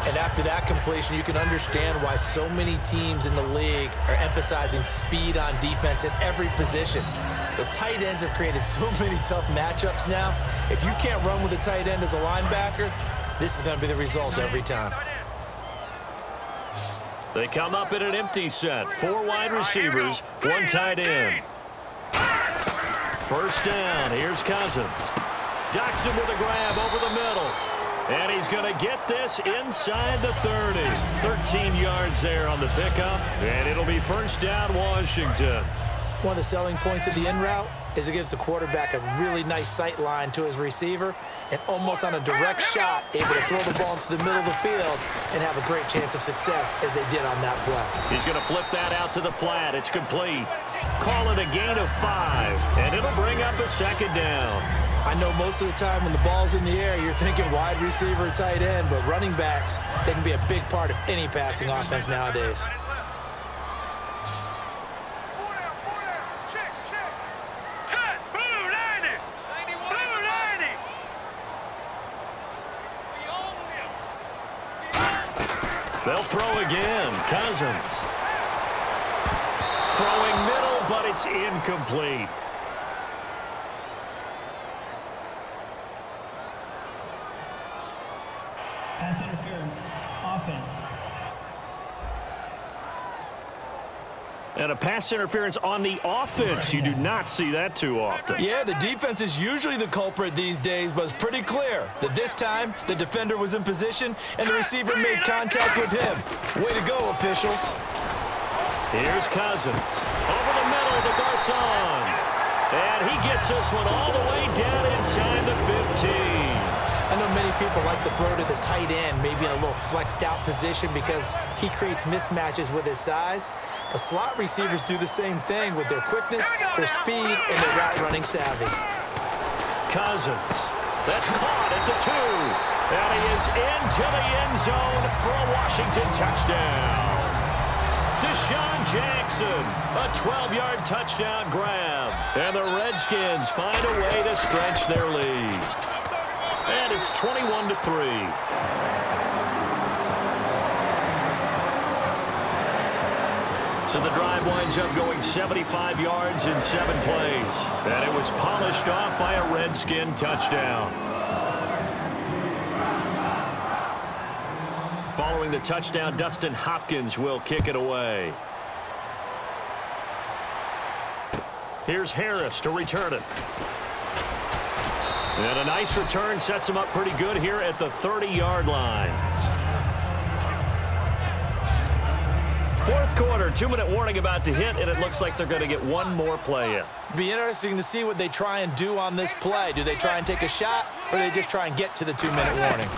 And after that completion, you can understand why so many teams in the league are emphasizing speed on defense at every position. The tight ends have created so many tough matchups now. If you can't run with a tight end as a linebacker, this is going to be the result every time. They come up in an empty set. 4 wide receivers, 1 tight end. First down, here's Cousins. Docks him with a grab over the middle. And he's going to get this inside the 30. 13 yards there on the pickup. And it'll be first down, Washington. One of the selling points of the in route is it gives the quarterback a really nice sight line to his receiver and almost on a direct shot able to throw the ball into the middle of the field and have a great chance of success as they did on that play. He's going to flip that out to the flat. It's complete. Call it a gain of 5, and it'll bring up a second down. I know most of the time when the ball's in the air, you're thinking wide receiver, tight end, but running backs, they can be a big part of any passing offense nowadays. They'll throw again. Cousins. Throwing middle, but it's incomplete. Pass interference. Offense. And a pass interference on the offense. You do not see that too often. Yeah, the defense is usually the culprit these days, but it's pretty clear that this time the defender was in position and the receiver made contact with him. Way to go, officials. Here's Cousins. Over the middle to Garcon. And he gets this one all the way down inside the 15. I know many people like to throw to the tight end, maybe in a little flexed out position because he creates mismatches with his size. But slot receivers do the same thing with their quickness, their speed, and their route running savvy. Cousins. That's caught at the 2. And he is into the end zone for a Washington touchdown. Deshaun Jackson, a 12-yard touchdown grab. And the Redskins find a way to stretch their lead. And it's 21-3. So the drive winds up going 75 yards in 7 plays. And it was polished off by a Redskin touchdown. Following the touchdown, Dustin Hopkins will kick it away. Here's Harris to return it. And a nice return sets him up pretty good here at the 30-yard line. Fourth quarter, 2-minute warning about to hit, and it looks like they're going to get one more play in. Be interesting to see what they try and do on this play. Do they try and take a shot, or do they just try and get to the 2-minute warning?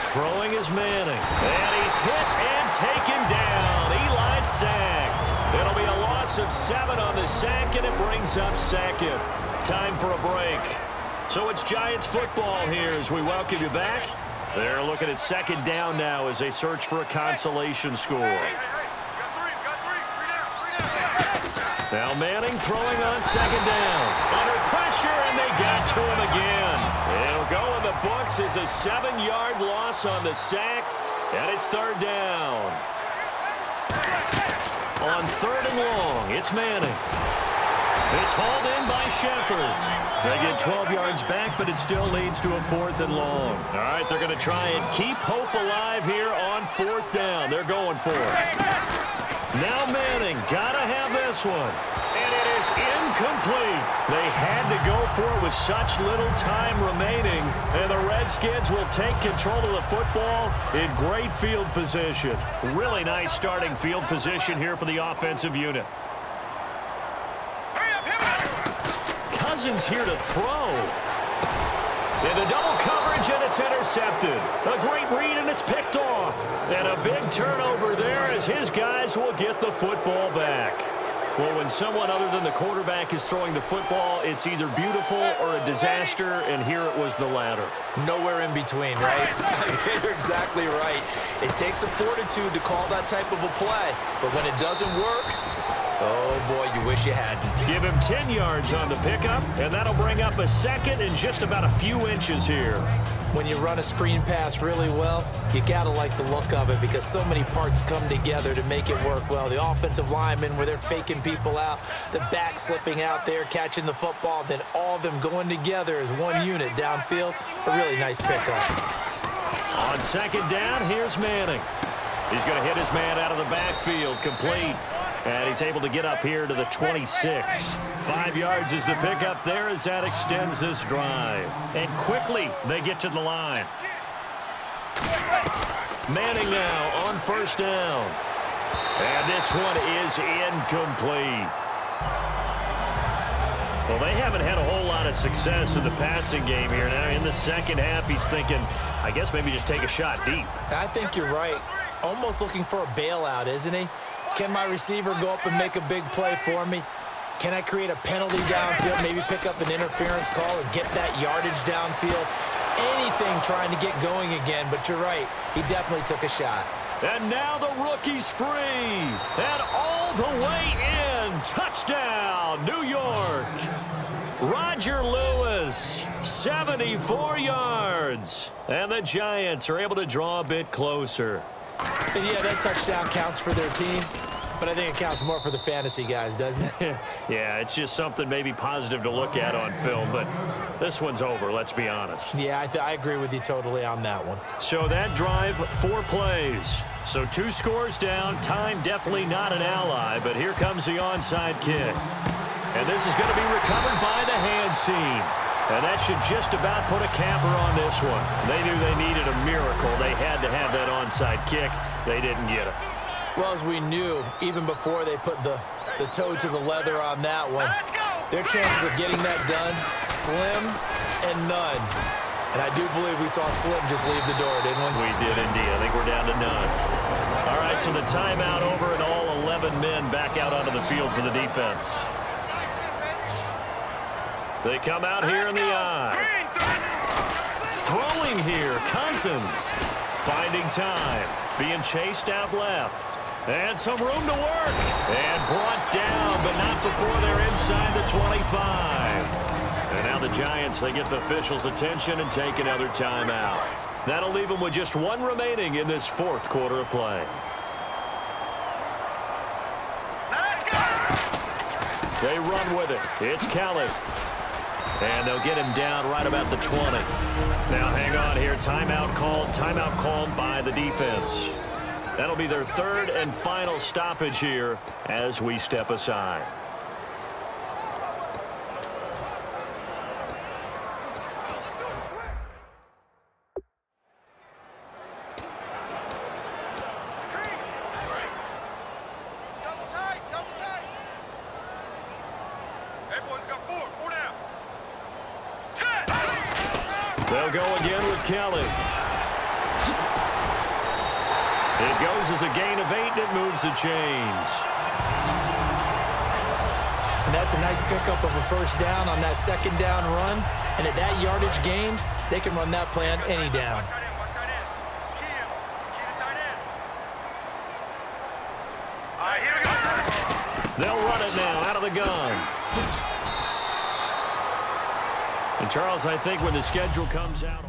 Throwing is Manning. And he's hit and taken down. Eli sacked. It'll be a loss of 7 on the sack, and it brings up second. Time for a break. So it's Giants football here as we welcome you back. They're looking at second down now as they search for a consolation score. Now Manning throwing on second down. Under pressure, and they got to him again. It'll go in the books as a 7-yard loss on the sack, and it's third down. On third and long, it's Manning. It's hauled in by Shepard. They get 12 yards back, but it still leads to a 4th and long. All right, they're going to try and keep hope alive here on 4th down. They're going for it. Now Manning, got to have this one. And it is incomplete. They had to go for it with such little time remaining. And the Redskins will take control of the football in great field position. Really nice starting field position here for the offensive unit. Cousins here to throw. Into double coverage, and it's intercepted. A great read, and it's picked off. And a big turnover there as his guys will get the football back. Well, when someone other than the quarterback is throwing the football, it's either beautiful or a disaster, and here it was the latter. Nowhere in between, right? You're exactly right. It takes a fortitude to call that type of a play, but when it doesn't work, Oh, boy, you wish you hadn't. Give him 10 yards on the pickup, and that'll bring up a second and just about a few inches here. When you run a screen pass really well, you got to like the look of it because so many parts come together to make it work well. The offensive linemen, where they're faking people out, the back slipping out there, catching the football, then all of them going together as one unit downfield. A really nice pickup. On second down, here's Manning. He's going to hit his man out of the backfield, complete. And he's able to get up here to the 26. 5 yards is the pickup there as that extends this drive. And quickly, they get to the line. Manning now on first down. And this one is incomplete. Well, they haven't had a whole lot of success in the passing game here. Now, in the second half, he's thinking, I guess maybe just take a shot deep. I think you're right. Almost looking for a bailout, isn't he? Can my receiver go up and make a big play for me? Can I create a penalty downfield, maybe pick up an interference call and get that yardage downfield? Anything trying to get going again, but you're right. He definitely took a shot. And now the rookie's free. And all the way in. Touchdown, New York. Roger Lewis, 74 yards. And the Giants are able to draw a bit closer. And yeah, that touchdown counts for their team, but I think it counts more for the fantasy guys, doesn't it? Yeah, it's just something maybe positive to look at on film, but this one's over, let's be honest. Yeah, I agree with you totally on that one. So that drive, 4 plays. So 2 scores down, time definitely not an ally, but here comes the onside kick. And this is going to be recovered by the hands team. And that should just about put a capper on this one. They knew they needed a miracle. They had to have that onside kick. They didn't get it. Well, as we knew, even before they put the toe to the leather on that one, their chances of getting that done, slim and none. And I do believe we saw Slim just leave the door, didn't we? We did indeed. I think we're down to none. All right, so the timeout over and all 11 men back out onto the field for the defense. They come out here in the eye. Throwing here, Cousins. Finding time. Being chased out left. And some room to work. And brought down, but not before they're inside the 25. And now the Giants, they get the officials' attention and take another timeout. That'll leave them with just 1 remaining in this 4th quarter of play. They run with it. It's Kelly. And they'll get him down right about the 20. Now hang on here. Timeout called by the defense. That'll be their 3rd and final stoppage here as we step aside. They'll go again with Kelly. It goes as a gain of 8, and it moves the chains. And that's a nice pickup of a first down on that second down run. And at that yardage gained, they can run that play on any down. They'll run it now out of the gun. And Charles, I think when the schedule comes out